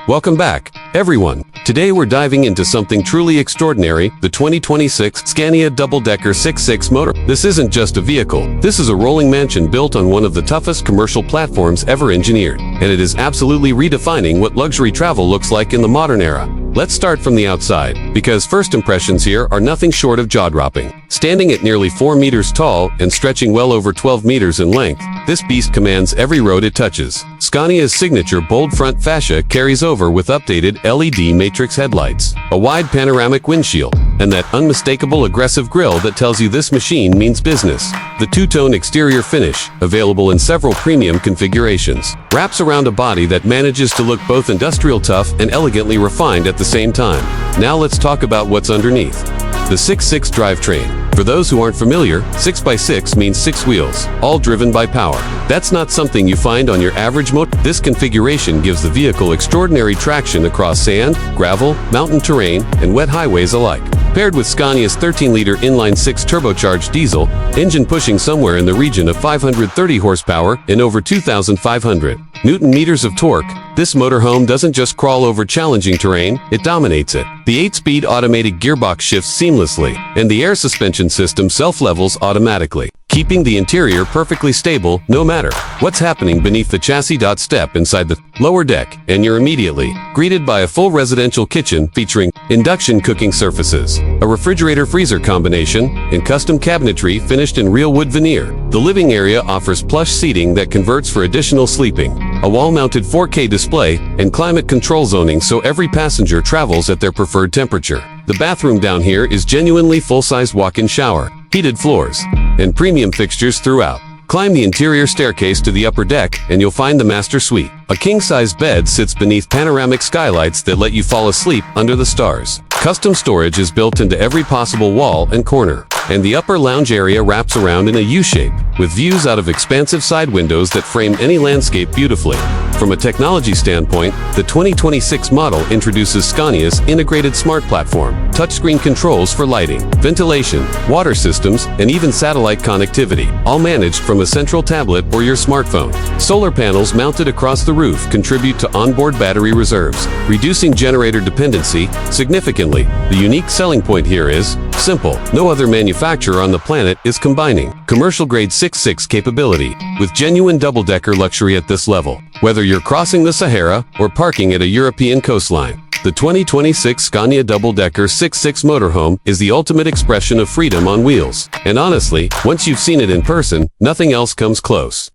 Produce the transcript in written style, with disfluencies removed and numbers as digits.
Welcome back, everyone. Today we're diving into something truly extraordinary, the 2026 Scania Double Decker 6.6 motor. This isn't just a vehicle. This is a rolling mansion built on one of the toughest commercial platforms ever engineered. And it is absolutely redefining what luxury travel looks like in the modern era. Let's start from the outside, because first impressions here are nothing short of jaw-dropping. Standing at nearly 4 meters tall and stretching well over 12 meters in length, this beast commands every road it touches. Scania's signature bold front fascia carries over with updated LED matrix headlights, a wide panoramic windshield, and that unmistakable aggressive grille that tells you this machine means business. The two-tone exterior finish, available in several premium configurations, wraps around a body that manages to look both industrial tough and elegantly refined at the same time. Now let's talk about what's underneath. The 6.6 drivetrain. For those who aren't familiar, 6x6 means 6 wheels, all driven by power. That's not something you find on your average motor. This configuration gives the vehicle extraordinary traction across sand, gravel, mountain terrain, and wet highways alike. Paired with Scania's 13-liter inline-six turbocharged diesel, engine pushing somewhere in the region of 530 horsepower and over 2,500 Newton-meters of torque, this motorhome doesn't just crawl over challenging terrain, it dominates it. The 8-speed automated gearbox shifts seamlessly, and the air suspension system self-levels automatically, keeping the interior perfectly stable no matter what's happening beneath the chassis. Step inside the lower deck, and you're immediately greeted by a full residential kitchen featuring induction cooking surfaces, a refrigerator-freezer combination, and custom cabinetry finished in real wood veneer. The living area offers plush seating that converts for additional sleeping, a wall-mounted 4K display, and climate control zoning so every passenger travels at their preferred temperature. The bathroom down here is genuinely full-size walk-in shower, heated floors, and premium fixtures throughout. Climb the interior staircase to the upper deck, and you'll find the master suite. A king-size bed sits beneath panoramic skylights that let you fall asleep under the stars. Custom storage is built into every possible wall and corner, and the upper lounge area wraps around in a U-shape, with views out of expansive side windows that frame any landscape beautifully. From a technology standpoint, the 2026 model introduces Scania's integrated smart platform, touchscreen controls for lighting, ventilation, water systems, and even satellite connectivity, all managed from a central tablet or your smartphone. Solar panels mounted across the roof contribute to onboard battery reserves, reducing generator dependency significantly. The unique selling point here is simple. No other manufacturer on the planet is combining commercial-grade 6.6 capability with genuine double-decker luxury at this level. Whether you're crossing the Sahara or parking at a European coastline, the 2026 Scania Double Decker 6.6 motorhome is the ultimate expression of freedom on wheels. And honestly, once you've seen it in person, nothing else comes close.